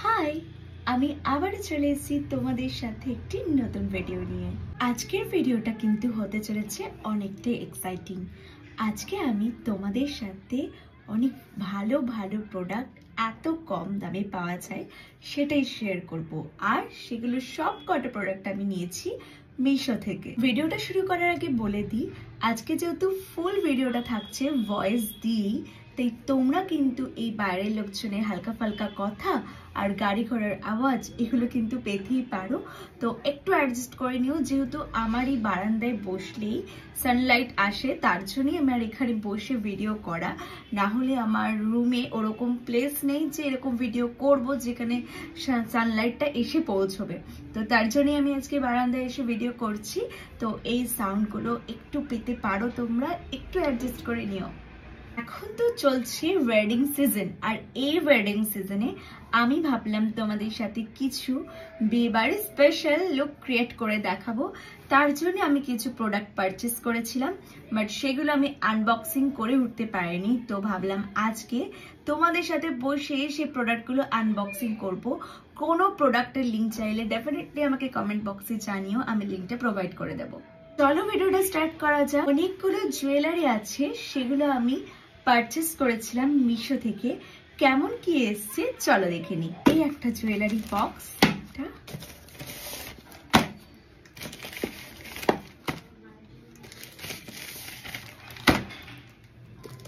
High, আমি আবার চলে এসেছি তোমাদের সাথে একটি নতুন ভিডিও নিয়ে। আজকের ভিডিওটা কিন্তু হতে চলেছে অনেকটাই এক্সাইটিং। আজকে আমি তোমাদের সাথে অনেক ভালো ভালো প্রোডাক্ট এত কম দামে পাওয়া যায় সেটাই শেয়ার করব। আর সেগুলো সব কটা প্রোডাক্ট আমি নিয়েছি মিশো থেকে। ভিডিওটা শুরু করার আগে বলে দিই, আজকে যেহেতু ফুল ভিডিওটা থাকছে ভয়েস দিয়েই, তাই তোমরা কিন্তু এই বাইরের লোকজনের হালকা ফালকা কথা আর গাড়ি ঘোড়ার আওয়াজ এগুলো কিন্তু পেতেই পারো। তো একটু অ্যাডজাস্ট করে নিও, যেহেতু আমার এই বারান্দায় বসলেই সানলাইট আসে, তার জন্যই আমার এখানে বসে ভিডিও করা। না হলে আমার রুমে ওরকম প্লেস নেই যে এরকম ভিডিও করব যেখানে সানলাইটটা এসে পৌঁছবে। তো তার জন্যই আমি আজকে বারান্দায় এসে ভিডিও করছি। তো এই সাউন্ডগুলো একটু পেতে পারো, তোমরা একটু অ্যাডজাস্ট করে নিও। এখন তো চলছে ওয়েডিং সিজন, আর এই ওয়েডিং সিজনে আমি ভাবলাম তোমাদের সাথে কিছু বিয়েবাড়ি স্পেশাল লুক ক্রিয়েট করে দেখাবো। তার জন্য আমি কিছু প্রোডাক্ট পারচেস করেছিলাম, বাট সেগুলো আমি আনবক্সিং করে উঠতে পারিনি। তো ভাবলাম আজকে তোমাদের সাথে বসে সেই প্রোডাক্টগুলো আনবক্সিং করব। কোনো প্রোডাক্টের লিঙ্ক চাইলে ডেফিনেটলি আমাকে কমেন্ট বক্সে জানিও, আমি লিঙ্কটা প্রোভাইড করে দেবো। চলো ভিডিওটা স্টার্ট করা যাক। অনেকগুলো জুয়েলারি আছে, সেগুলো আমি পারচেস করেছিলাম মিশো থেকে। কেমন কি এসছে চলো দেখে নিই। এই একটা জুয়েলারি বক্স,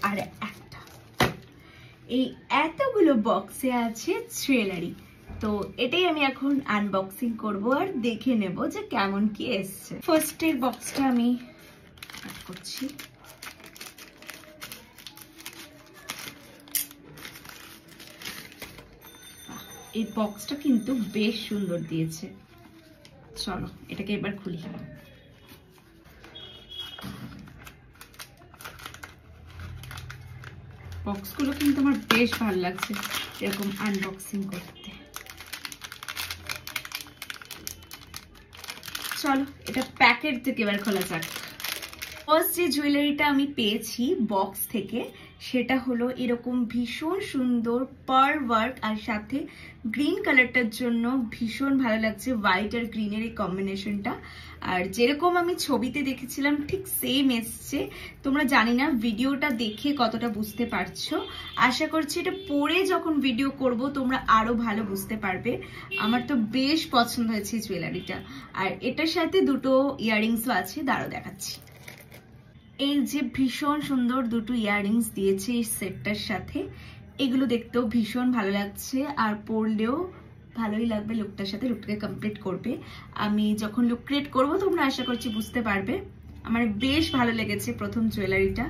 আর একটা এই এতগুলো বক্সে আছে জুয়েলারি। তো এটাই আমি এখন আনবক্সিং করব আর দেখে নেব যে কেমন কি এসছে। ফার্স্টের বক্সটা আমি কাট করছি। এই বক্সটা কিন্তু বেশ সুন্দর দিয়েছে। চলো এটাকে এবার খুলি। বক্সগুলো কিন্তু আমার বেশ ভালো লাগছে এরকম আনবক্সিং করতে। চলো এটা প্যাকেট থেকে এবার খোলা যাক। ফার্স্ট যে জুয়েলারিটা আমি পেয়েছি বক্স থেকে সেটা হলো এরকম ভীষণ সুন্দর পার্ল ওয়ার্ক, আর সাথে গ্রিন কালারটার জন্য ভীষণ ভালো লাগছে হোয়াইট আর গ্রিনের এই কম্বিনেশনটা। আর যেরকম আমি ছবিতে দেখেছিলাম ঠিক সেম এসছে। তোমরা জানি না ভিডিওটা দেখে কতটা বুঝতে পারছো, আশা করছি এটা পরে যখন ভিডিও করব তোমরা আরো ভালো বুঝতে পারবে। আমার তো বেশ পছন্দ হয়েছে জুয়েলারিটা। আর এটার সাথে দুটো ইয়াররিংসও আছে, দাঁড়াও দেখাচ্ছি। এই যে ভীষণ সুন্দর দুটো ইয়াররিংস দিয়েছে এই সেটটার সাথে, এগুলো দেখতেও ভীষণ ভালো লাগছে আর পরলেও ভালোই লাগবে লুকটার সাথে, লুকটাকে কমপ্লিট করবে। আমি যখন লুক ক্রিয়েট করবো তোমরা আশা করছি বুঝতে পারবে। আমার বেশ ভালো লেগেছে প্রথম জুয়েলারিটা,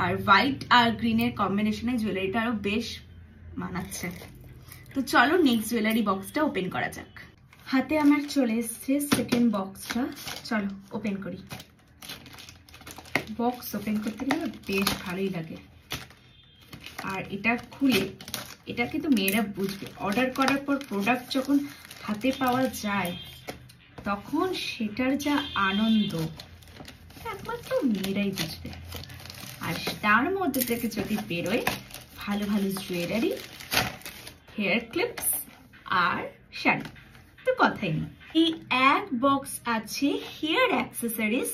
আর হোয়াইট আর গ্রিনের কম্বিনেশনে জুয়েলারিটা আরো বেশ মানাচ্ছে। তো চলো নেক্সট জুয়েলারি বক্সটা ওপেন করা যাক। হাতে আমার চলে এসছে সেকেন্ড বক্সটা, চলো ওপেন করি। বক্স ওপেন করতে গেলে বেশ ভালোই লাগে। আর এটা খুলে এটা কিন্তু মেয়েরা বুঝবে, অর্ডার করার পর প্রোডাক্ট যখন হাতে পাওয়া যায় তখন সেটার যা আনন্দ একমাত্র মেয়েরাই বুঝবে। আর তার মধ্যে থেকে যদি বেরোয় ভালো ভালো জুয়েলারি, হেয়ার ক্লিপস আর শাড়ি, তো কথাই নেই। এই এক বক্স আছে হেয়ার অ্যাক্সেসরিজ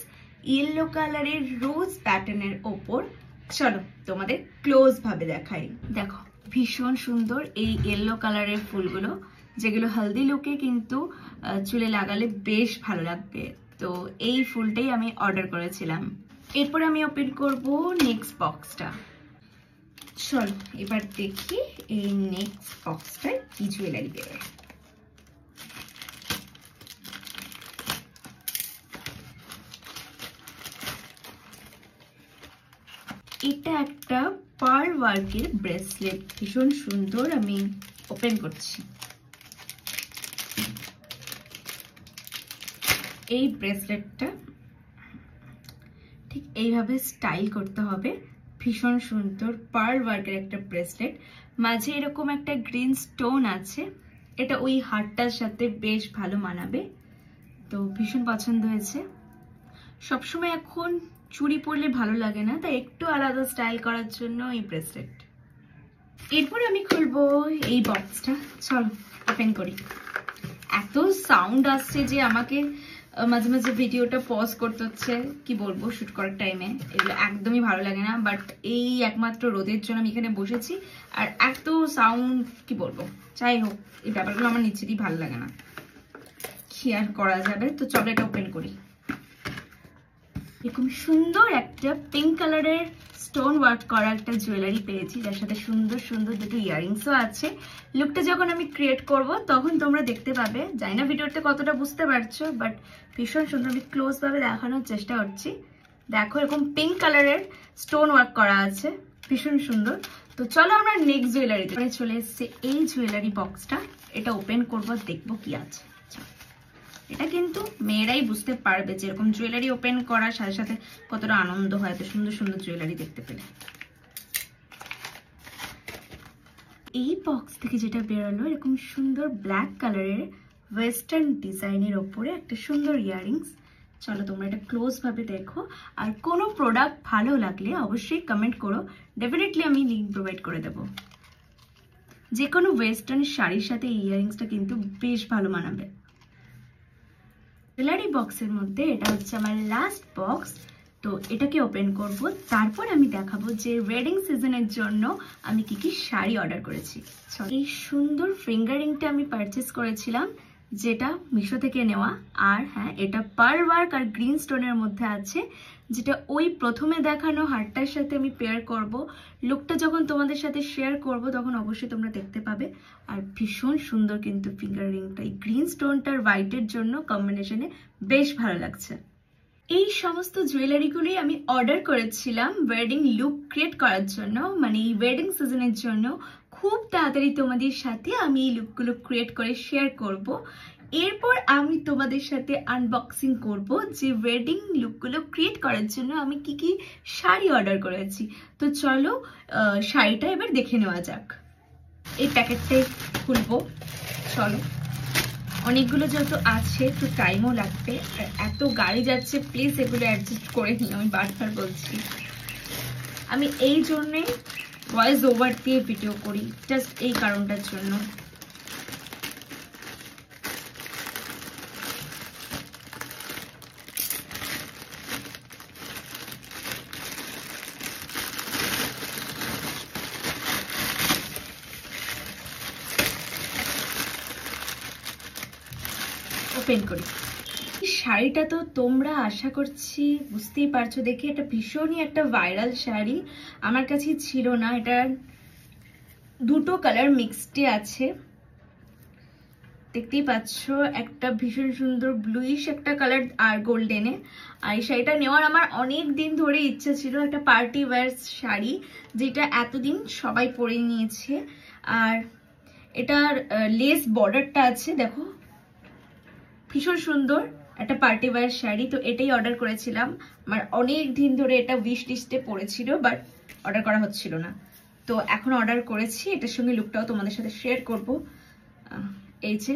ইয়েলো কালারের রোজ প্যাটার্নের ওপর। চলো তোমাদের ক্লোজ ভাবে দেখাই। দেখো ভীষণ সুন্দর এই ইয়েলো কালারের ফুলগুলো, যেগুলো হলদি লুকে কিন্তু চুলে লাগালে বেশ ভালো লাগবে। তো এই ফুলটাই আমি অর্ডার করেছিলাম। এরপর আমি ওপেন করব নেক্সট বক্সটা। চলো এবার দেখি এই নেক্সট বক্সটায় কি জুয়েলারি বেরোয়। এটা একটা পার্ল ওয়ার্কের ব্রেসলেট, ভীষণ সুন্দর। আমি ওপেন করছি। এই ব্রেসলেটটা ঠিক এইভাবে স্টাইল করতে হবে। ভীষণ সুন্দর পার্ল ওয়ার্কের একটা ব্রেসলেট, মাঝে এরকম একটা গ্রিন স্টোন আছে, এটা ওই হারটার সাথে বেশ ভালো মানাবে। তো ভীষণ পছন্দ হয়েছে। সবসময় এখন চুড়ি পরলে ভালো লাগে না, তাই একটু আলাদা স্টাইল করার জন্য এই ব্রেসলেট। এরপর আমি খুলবো এই বক্সটা। চলো ওপেন করি। এত সাউন্ড আসছে যে আমাকে মাঝে মাঝে ভিডিওটা পজ করতে হচ্ছে, কি বলবো, শুট করার টাইমে। এগুলো একদমই ভালো লাগে না, বাট এই একমাত্র রোদের জন্য আমি এখানে বসেছি। আর এত সাউন্ড, কি বলবো, যাই হোক, এই ব্যাপারগুলো আমার নিচেরই ভালো লাগে না, কি আর করা যাবে। তো চলো এটা ওপেন করি। এরকম সুন্দর একটা পিঙ্ক কালারের স্টোন ওয়ার্ক করা একটা জুয়েলারি পেয়েছি, যার সাথে সুন্দর সুন্দর দুটো ইয়াররিংসও আছে। লুকটা যখন আমি ক্রিয়েট করব তখন তোমরা দেখতে পাবে। জানি না ভিডিওতে কতটা বুঝতে পারছো, বাট ভীষণ সুন্দর। আমি ক্লোজ ভাবে দেখানোর চেষ্টা করছি। দেখো, এরকম পিঙ্ক কালারের স্টোন ওয়ার্ক করা আছে, ভীষণ সুন্দর। তো চলো আমরা নেক্সট জুয়েলারিতে চলে এসেছি। এই জুয়েলারি বক্সটা, এটা ওপেন করবো, দেখবো কি আছে। এটা কিন্তু মেয়েরাই বুঝতে পারবে যে এরকম জুয়েলারি ওপেন করার সাথে সাথে কতটা আনন্দ হয় এত সুন্দর সুন্দর জুয়েলারি দেখতে পেলে। এই বক্স থেকে যেটা বেরোলো, এরকম সুন্দর ব্ল্যাক কালারের ওয়েস্টার্ন ডিজাইনের ওপরে একটা সুন্দর ইয়াররিংস। চলো তোমরা এটা ক্লোজ ভাবে দেখো। আর কোনো প্রোডাক্ট ভালো লাগলে অবশ্যই কমেন্ট করো, ডেফিনেটলি আমি লিঙ্ক প্রোভাইড করে দেবো। যে কোনো ওয়েস্টার্ন শাড়ির সাথে এই ইয়াররিংসটা কিন্তু বেশ ভালো মানাবে। জুয়েলারি বক্সের মধ্যে এটা হচ্ছে আমার লাস্ট বক্স। তো এটাকে ওপেন করব, তারপর আমি দেখাবো যে ওয়েডিং সিজনের জন্য আমি কি কি শাড়ি অর্ডার করেছি। এই সুন্দর ফিঙ্গার রিংটা আমি পারচেস করেছিলাম, যেটা মিশো থেকে নেওয়া। আর হ্যাঁ, এটা পার্ল ওয়ার্ক আর গ্রিন স্টোনের মধ্যে আছে, যেটা ওই প্রথমে দেখানো হারটার সাথে আমি পেয়ার করব। লুকটা যখন তোমাদের সাথে শেয়ার করব তখন অবশ্যই তোমরা দেখতে পাবে। আর ভীষণ সুন্দর কিন্তু ফিঙ্গার রিংটা, এই গ্রিন স্টোনটার হোয়াইটের জন্য কম্বিনেশনে বেশ ভালো লাগছে। এই সমস্ত জুয়েলারিগুলি আমি অর্ডার করেছিলাম ওয়েডিং লুক ক্রিয়েট করার জন্য, মানে এই ওয়েডিং সিজনের জন্য। খুব তাড়াতাড়ি তোমাদের সাথে আমি এই লুকগুলো ক্রিয়েট করে শেয়ার করব। এরপর আমি তোমাদের সাথে আনবক্সিং করব যে ওয়েডিং লুকগুলো ক্রিয়েট করার জন্য আমি কি কি শাড়ি অর্ডার করেছি। তো চলো শাড়িটা এবার দেখে নেওয়া যাক। এই প্যাকেটটাই খুলবো, চলো। অনেকগুলো যেহেতু আছে একটু টাইমও লাগবে, আর এত গাড়ি যাচ্ছে, প্লিজ এগুলো অ্যাডজাস্ট করে নিও, আমি বারবার বলছি। আমি এই জন্যে ভয়েস ওভার দিয়ে ভিডিও করি, জাস্ট এই কারণটার জন্য। ওপেন করি। শাড়িটা তো তোমরা আশা করছি বুঝতেই পারছো দেখে, এটা ভীষণই একটা ভাইরাল শাড়ি। আমার কাছে ছিল না, এটা দুটো কালার মিক্সডে আছে, দেখতেই পাচ্ছ। একটা ভীষণ সুন্দর ব্লুইশ একটা কালার আর গোল্ডেনে। আর এই শাড়িটা নেওয়ার আমার অনেক দিন ধরে ইচ্ছে ছিল, একটা পার্টি ওয়্যার শাড়ি যেটা এতদিন সবাই পরে নিয়েছে। আর এটার লেস বর্ডারটা আছে, দেখো ভীষণ সুন্দর একটা পার্টি ওয়্যার শাড়ি। তো এটাই অর্ডার করেছিলাম, আমার অনেক দিন ধরে এটা উইশ লিস্টে পড়েছিল, বাট অর্ডার করা হচ্ছিল না। তো এখন অর্ডার করেছি, এটার সঙ্গে লুকটাও তোমাদের সাথে শেয়ার করব। এই যে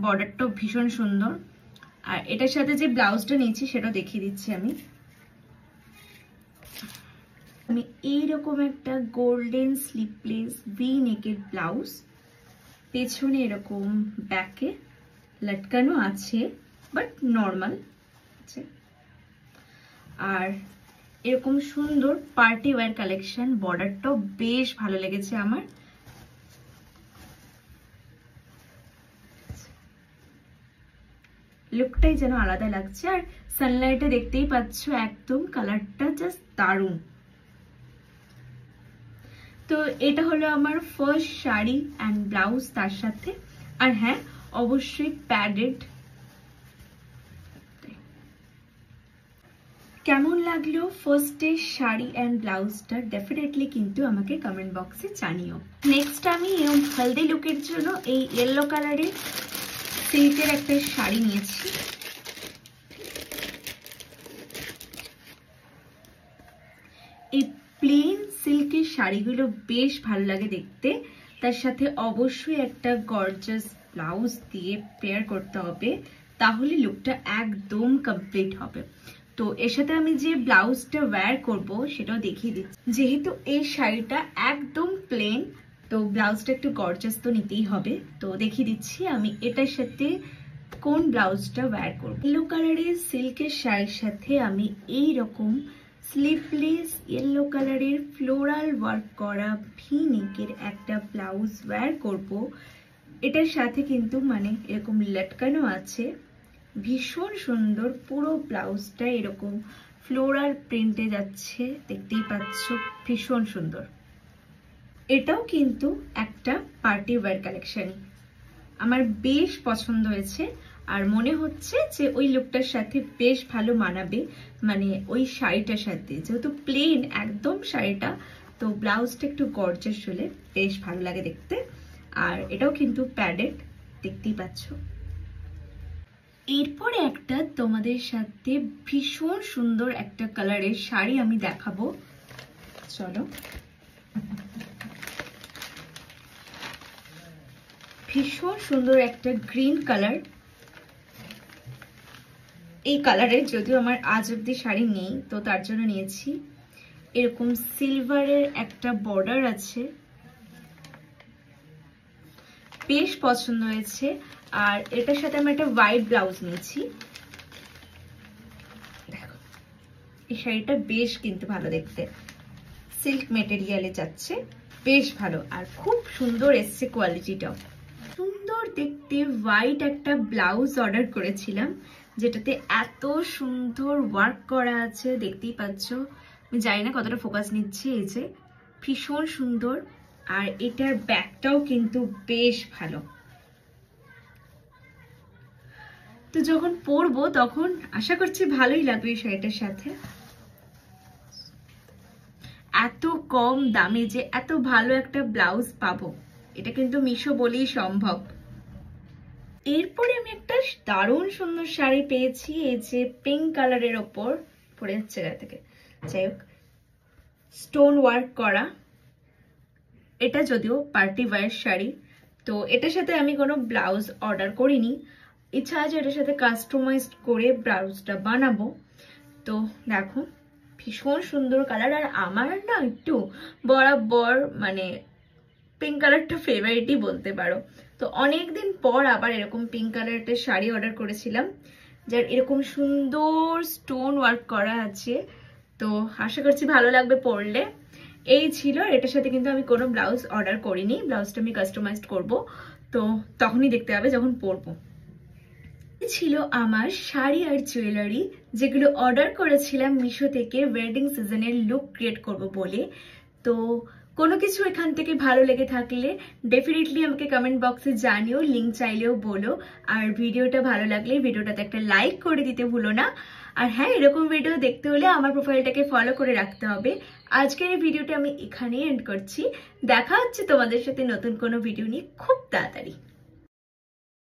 বর্ডারটাও ভীষণ সুন্দর, আর এটার সাথে যে ব্লাউজটা নিয়েছি সেটাও দেখিয়ে দিচ্ছি। আমি এইরকম একটা গোল্ডেন স্লিভলেস ভি নেকের ব্লাউজ, পেছনে এরকম ব্যাকে লটকানো আছে, বাট নর্মাল আছে। আর এরকম সুন্দর পার্টি ওয়্যার কালেকশন, বর্ডারটাও বেশ ভালো লেগেছে আমার। লুকটাই যেন আলাদা লাগছে, আর সানলাইটে দেখতেই পাচ্ছ একদম কালারটা জাস্ট দারুণ। তো এটা হলো আমার ফার্স্ট শাড়ি অ্যান্ড ব্লাউজ তার সাথে। আর হ্যাঁ, অবশ্যই প্যাডেড। কেমন লাগলো ফার্স্টে শাড়ি অ্যান্ড ব্লাউজটা, ডেফিনেটলি কিন্তু আমাকে কমেন্ট বক্সে জানিও। নেক্সট আমি হলদি লুকের জন্য এই ইয়েলো কালারের সিল্কের একটা শাড়ি নিয়েছি। এই প্লেন সিল্কের শাড়িগুলো বেশ ভালো লাগে দেখতে, তার সাথে অবশ্যই একটা গর্জাস ব্লাউজ দিয়ে পেয়ার করতে হবে, তাহলে লুকটা একদম কমপ্লিট হবে। তো এর সাথে আমি যে ব্লাউজটা ওয়্যার করব সেটাও দেখিয়ে দিচ্ছি। যেহেতু এই শাড়িটা একদম প্লেন, তো ব্লাউজটা একটু গর্জাস তো নিতেই হবে। তো দেখিয়ে দিচ্ছি আমি এটার সাথে কোন ব্লাউজটা ওয়্যার করব। ইয়েলো কালারের সিল্কের শাড়ির সাথে আমি এই রকম স্লিভলেস ইয়েলো কালারের ফ্লোরাল ওয়ার্ক করা ভি নেকের একটা ব্লাউজ ওয়্যার করব। এটার সাথে কিন্তু মানে এরকম লটকানো আছে, ভীষণ সুন্দর। পুরো ব্লাউজটা এরকম ফ্লোরাল প্রিন্টে যাচ্ছে, দেখতেই পাচ্ছ, ভীষণ সুন্দর। এটাও কিন্তু একটা পার্টি ওয়্যার কালেকশন, আমার বেশ পছন্দ হয়েছে। আর মনে হচ্ছে যে ওই লুকটার সাথে বেশ ভালো মানাবে, মানে ওই শাড়িটার সাথে, যেহেতু প্লেন একদম শাড়িটা, তো ব্লাউজটা একটু গর্জাস হলে বেশ ভালো লাগে দেখতে। আর এটাও কিন্তু প্যাডেড, দেখতেই পাচ্ছ। এরপরে একটা তোমাদের সাথে ভীষণ সুন্দর একটা কালারের শাড়ি আমি দেখাবো, চলো। ভীষণ সুন্দর একটা গ্রিন কালার, এই কালারের যদিও আমার আজ অব্দি শাড়ি নেই, তো তার জন্য নিয়েছি। এরকম সিলভারের একটা বর্ডার আছে, বেশ পছন্দ হয়েছে। আর এটার সাথে আমি একটা হোয়াইট ব্লাউজ নিয়েছি, দেখো। এই শাড়িটা বেশ কিন্তু ভালো দেখতে, সিল্ক মেটেরিয়ালে যাচ্ছে, বেশ ভালো। আর খুব সুন্দর এসছে কোয়ালিটিটাও, সুন্দর দেখতে। হোয়াইট একটা ব্লাউজ অর্ডার করেছিলাম, যেটাতে এত সুন্দর ওয়ার্ক করা আছে, দেখতেই পাচ্ছ। আমি জানি না কতটা ফোকাস নিচ্ছে, এই যে ভীষণ সুন্দর। আর এটার ব্যাগটাও কিন্তু বেশ ভালো। তো যখন পরবো তখন আশা করছি ভালোই লাগবে এই শাড়িটার সাথে। এত কম দামে যে এত ভালো একটা ব্লাউজ পাবো, এটা কিন্তু মিশো বলেই সম্ভব। এরপরে আমি একটা দারুণ সুন্দর শাড়ি পেয়েছি, এই যে পিঙ্ক কালারের ওপর পরে যাচ্ছে গা থেকে, যাই হোক, স্টোন ওয়ার্ক করা। এটা যদিও পার্টি ওয়্যার শাড়ি, তো এটার সাথে আমি কোনো ব্লাউজ অর্ডার করিনি, ইচ্ছা আছে এটার সাথে কাস্টমাইজ করে ব্লাউজটা বানাবো। তো দেখো, ভীষণ সুন্দর কালার। আর আমার না একটু বরাবর মানে পিঙ্ক কালারটা ফেভারিটই বলতে পারো। তো অনেকদিন পর আবার এরকম পিঙ্ক কালার একটা শাড়ি অর্ডার করেছিলাম, যার এরকম সুন্দর স্টোন ওয়ার্ক করা আছে। তো আশা করছি ভালো লাগবে পরলে। এই ছিল, এটার সাথে কিন্তু আমি কোনো ব্লাউজ অর্ডার করিনি, ব্লাউজটা আমি কাস্টমাইজড করব, তো তখনই দেখতে হবে যখন পরবো। ছিল আমার শাড়ি আর জুয়েলারি, যেগুলো অর্ডার করেছিলাম মিশো থেকে ওয়েডিং সিজনের লুক ক্রিয়েট করব বলে। তো কোনো কিছু এখান থেকে ভালো লেগে থাকলে ডেফিনেটলি আমাকে কমেন্ট বক্সে জানিও, লিঙ্ক চাইলেও বলো। আর ভিডিওটা ভালো লাগলে ভিডিওটাতে একটা লাইক করে দিতে ভুলো না। আর হ্যাঁ, এরকম ভিডিও দেখতে হলে আমার প্রোফাইলটাকে ফলো করে রাখতে হবে। আজকের এই ভিডিওটা আমি এখানেই এন্ড করছি, দেখা হচ্ছে তোমাদের সাথে নতুন কোনো ভিডিও নিয়ে খুব তাড়াতাড়ি।